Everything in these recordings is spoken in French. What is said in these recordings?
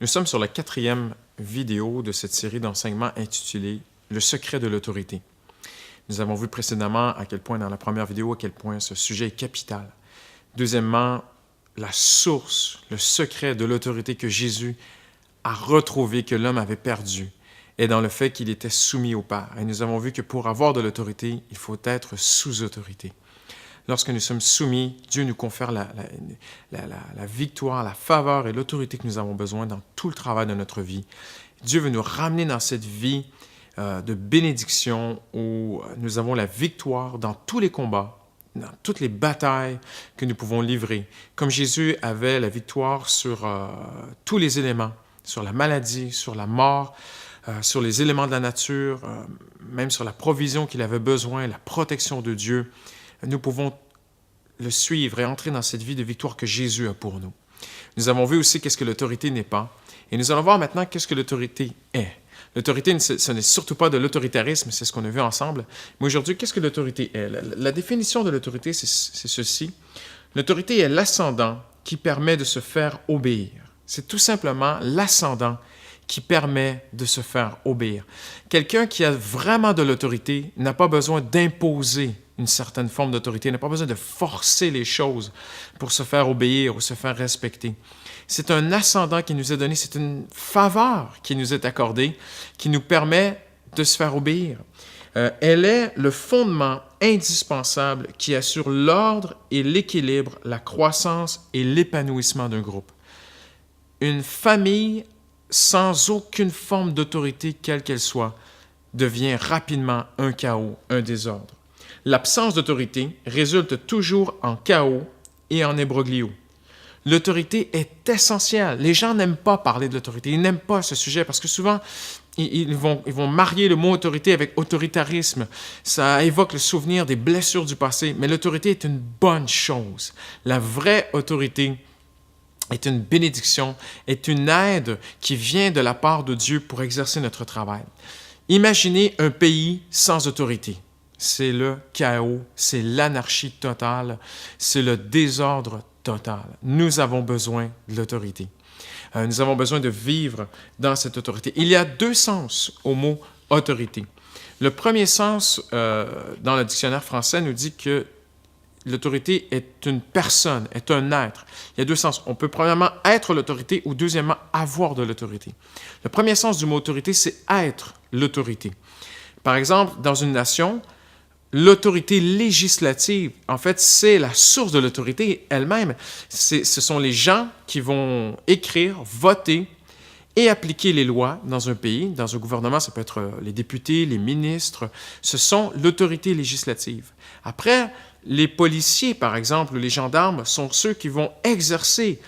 Nous sommes sur la 4e vidéo de cette série d'enseignements intitulée « Le secret de l'autorité ». Nous avons vu précédemment à quel point, dans la première vidéo, à quel point ce sujet est capital. Deuxièmement, la source, le secret de l'autorité que Jésus a retrouvé, que l'homme avait perdu, est dans le fait qu'il était soumis au Père. Et nous avons vu que pour avoir de l'autorité, il faut être sous autorité. Lorsque nous sommes soumis, Dieu nous confère la victoire, la faveur et l'autorité que nous avons besoin dans tout le travail de notre vie. Dieu veut nous ramener dans cette vie de bénédiction où nous avons la victoire dans tous les combats, dans toutes les batailles que nous pouvons livrer. Comme Jésus avait la victoire sur tous les éléments, sur la maladie, sur la mort, sur les éléments de la nature, même sur la provision qu'il avait besoin, la protection de Dieu, nous pouvons le suivre et entrer dans cette vie de victoire que Jésus a pour nous. Nous avons vu aussi qu'est-ce que l'autorité n'est pas. Et nous allons voir maintenant qu'est-ce que l'autorité est. L'autorité, ce n'est surtout pas de l'autoritarisme, c'est ce qu'on a vu ensemble. Mais aujourd'hui, qu'est-ce que l'autorité est? La définition de l'autorité, c'est ceci. L'autorité est l'ascendant qui permet de se faire obéir. C'est tout simplement l'ascendant qui permet de se faire obéir. Quelqu'un qui a vraiment de l'autorité n'a pas besoin d'imposer une certaine forme d'autorité, n'a pas besoin de forcer les choses pour se faire obéir ou se faire respecter. C'est un ascendant qui nous est donné, c'est une faveur qui nous est accordée, qui nous permet de se faire obéir. Elle est le fondement indispensable qui assure l'ordre et l'équilibre, la croissance et l'épanouissement d'un groupe. Une famille sans aucune forme d'autorité, quelle qu'elle soit, devient rapidement un chaos, un désordre. L'absence d'autorité résulte toujours en chaos et en imbroglio. L'autorité est essentielle. Les gens n'aiment pas parler de l'autorité, ils n'aiment pas ce sujet parce que souvent, ils vont marier le mot autorité avec autoritarisme. Ça évoque le souvenir des blessures du passé, mais l'autorité est une bonne chose. La vraie autorité est une bénédiction, est une aide qui vient de la part de Dieu pour exercer notre travail. Imaginez un pays sans autorité. C'est le chaos, c'est l'anarchie totale, c'est le désordre total. Nous avons besoin de l'autorité. Nous avons besoin de vivre dans cette autorité. Il y a deux sens au mot autorité. Le premier sens, dans le dictionnaire français, nous dit que l'autorité est une personne, est un être. Il y a deux sens. On peut premièrement être l'autorité ou deuxièmement avoir de l'autorité. Le premier sens du mot autorité, c'est être l'autorité. Par exemple, dans une nation, l'autorité législative, en fait, c'est la source de l'autorité elle-même. Ce sont les gens qui vont écrire, voter et appliquer les lois dans un pays. Dans un gouvernement, ça peut être les députés, les ministres. Ce sont l'autorité législative. Après, les policiers, par exemple, les gendarmes, sont ceux qui vont exercer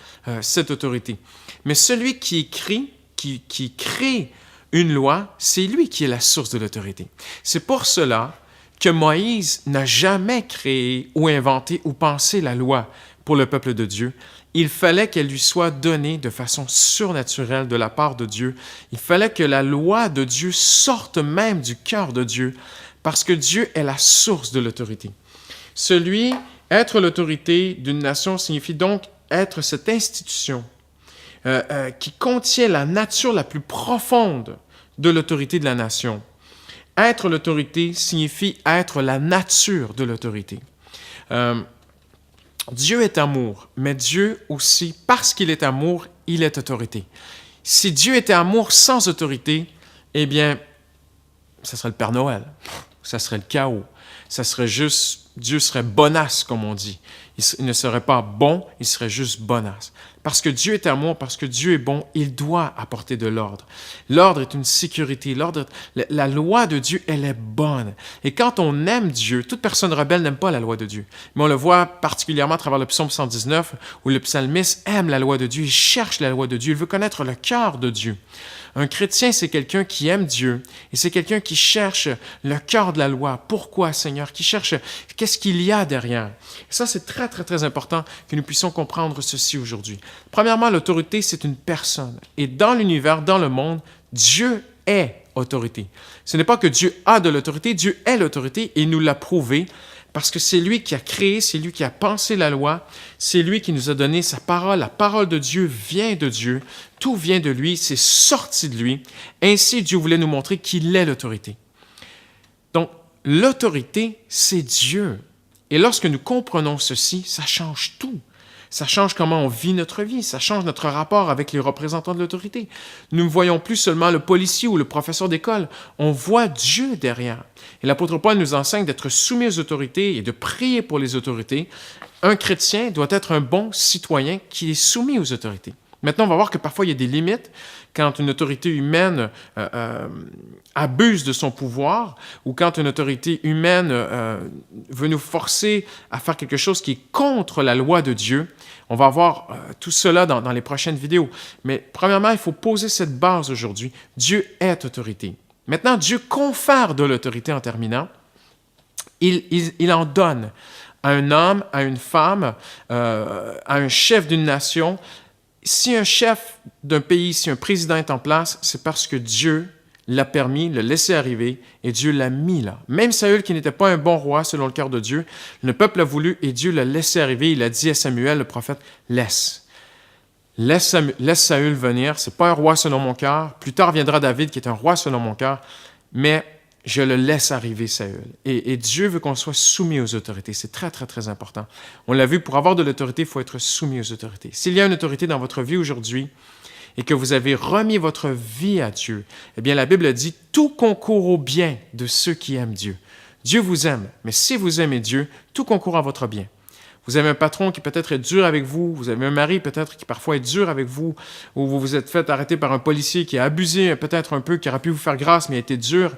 cette autorité. Mais celui qui écrit, qui crée une loi, c'est lui qui est la source de l'autorité. C'est pour cela que Moïse n'a jamais créé ou inventé ou pensé la loi pour le peuple de Dieu. Il fallait qu'elle lui soit donnée de façon surnaturelle de la part de Dieu. Il fallait que la loi de Dieu sorte même du cœur de Dieu, parce que Dieu est la source de l'autorité. Être l'autorité d'une nation signifie donc être cette institution qui contient la nature la plus profonde de l'autorité de la nation. Être l'autorité signifie être la nature de l'autorité. Dieu est amour, mais Dieu aussi, parce qu'il est amour, il est autorité. Si Dieu était amour sans autorité, eh bien, ça serait le Père Noël, ça serait le chaos, ça serait juste, Dieu serait bonasse, comme on dit. Il ne serait pas bon, il serait juste bonasse. Parce que Dieu est amour, parce que Dieu est bon, il doit apporter de l'ordre. L'ordre est une sécurité. La loi de Dieu, elle est bonne. Et quand on aime Dieu, toute personne rebelle n'aime pas la loi de Dieu. Mais on le voit particulièrement à travers le psaume 119, où le psalmiste aime la loi de Dieu, il cherche la loi de Dieu, il veut connaître le cœur de Dieu. Un chrétien, c'est quelqu'un qui aime Dieu et c'est quelqu'un qui cherche le cœur de la loi. Pourquoi, Seigneur? Qui cherche qu'est-ce qu'il y a derrière. Et ça, c'est très, très, très important que nous puissions comprendre ceci aujourd'hui. Premièrement, l'autorité, c'est une personne. Et dans l'univers, dans le monde, Dieu est autorité. Ce n'est pas que Dieu a de l'autorité, Dieu est l'autorité et il nous l'a prouvé Parce que c'est lui qui a créé, c'est lui qui a pensé la loi, c'est lui qui nous a donné sa parole. La parole de Dieu vient de Dieu, tout vient de lui, c'est sorti de lui. Ainsi, Dieu voulait nous montrer qu'il est l'autorité. Donc, l'autorité, c'est Dieu. Et lorsque nous comprenons ceci, ça change tout. Ça change comment on vit notre vie, ça change notre rapport avec les représentants de l'autorité. Nous ne voyons plus seulement le policier ou le professeur d'école, on voit Dieu derrière. Et l'apôtre Paul nous enseigne d'être soumis aux autorités et de prier pour les autorités. Un chrétien doit être un bon citoyen qui est soumis aux autorités. Maintenant, on va voir que parfois il y a des limites quand une autorité humaine abuse de son pouvoir ou quand une autorité humaine veut nous forcer à faire quelque chose qui est contre la loi de Dieu. On va voir tout cela dans les prochaines vidéos. Mais premièrement, il faut poser cette base aujourd'hui. Dieu est autorité. Maintenant, Dieu confère de l'autorité en terminant. Il en donne à un homme, à une femme, à un chef d'une nation. Si un chef d'un pays, si un président est en place, c'est parce que Dieu l'a permis, l'a laissé arriver et Dieu l'a mis là. Même Saül, qui n'était pas un bon roi selon le cœur de Dieu, le peuple l'a voulu et Dieu l'a laissé arriver. Il a dit à Samuel, le prophète, laisse Saül venir. C'est pas un roi selon mon cœur. Plus tard viendra David, qui est un roi selon mon cœur, mais je le laisse arriver, Saül. Et Dieu veut qu'on soit soumis aux autorités. C'est très, très, très important. On l'a vu, pour avoir de l'autorité, il faut être soumis aux autorités. S'il y a une autorité dans votre vie aujourd'hui et que vous avez remis votre vie à Dieu, eh bien, la Bible dit « Tout concourt au bien de ceux qui aiment Dieu ». Dieu vous aime, mais si vous aimez Dieu, tout concourt à votre bien. Vous avez un patron qui peut-être est dur avec vous, vous avez un mari peut-être qui parfois est dur avec vous, ou vous vous êtes fait arrêter par un policier qui a abusé peut-être un peu, qui aurait pu vous faire grâce, mais a été dur.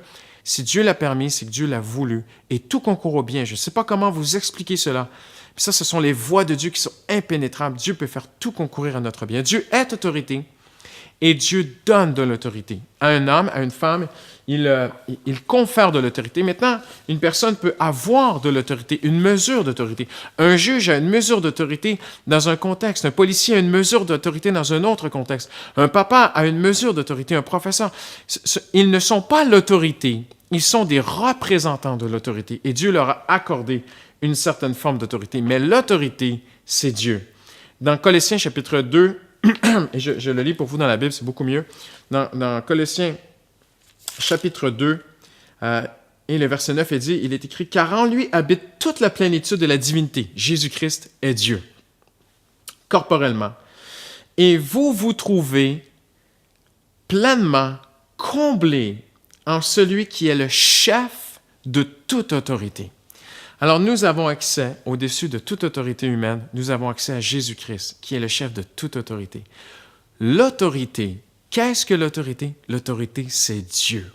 Si Dieu l'a permis, c'est que Dieu l'a voulu. Et tout concourt au bien. Je ne sais pas comment vous expliquer cela. Mais ça, ce sont les voies de Dieu qui sont impénétrables. Dieu peut faire tout concourir à notre bien. Dieu est autorité et Dieu donne de l'autorité. À un homme, à une femme, il confère de l'autorité. Maintenant, une personne peut avoir de l'autorité, une mesure d'autorité. Un juge a une mesure d'autorité dans un contexte. Un policier a une mesure d'autorité dans un autre contexte. Un papa a une mesure d'autorité. Un professeur. Ils ne sont pas l'autorité. Ils sont des représentants de l'autorité. Et Dieu leur a accordé une certaine forme d'autorité. Mais l'autorité, c'est Dieu. Dans Colossiens chapitre 2, et je le lis pour vous dans la Bible, c'est beaucoup mieux. Dans Colossiens chapitre 2, et le verset 9 est dit, il est écrit « Car en lui habite toute la plénitude de la divinité. Jésus-Christ est Dieu, corporellement. Et vous vous trouvez pleinement comblés en celui qui est le chef de toute autorité. » Alors, nous avons accès, au-dessus de toute autorité humaine, nous avons accès à Jésus-Christ, qui est le chef de toute autorité. L'autorité, qu'est-ce que l'autorité? L'autorité, c'est Dieu.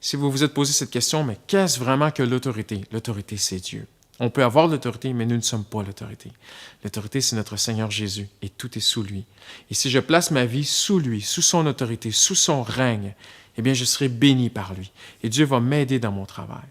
Si vous vous êtes posé cette question, mais qu'est-ce vraiment que l'autorité? L'autorité, c'est Dieu. On peut avoir l'autorité, mais nous ne sommes pas l'autorité. L'autorité, c'est notre Seigneur Jésus, et tout est sous lui. Et si je place ma vie sous lui, sous son autorité, sous son règne, eh bien, je serai béni par lui. Et Dieu va m'aider dans mon travail.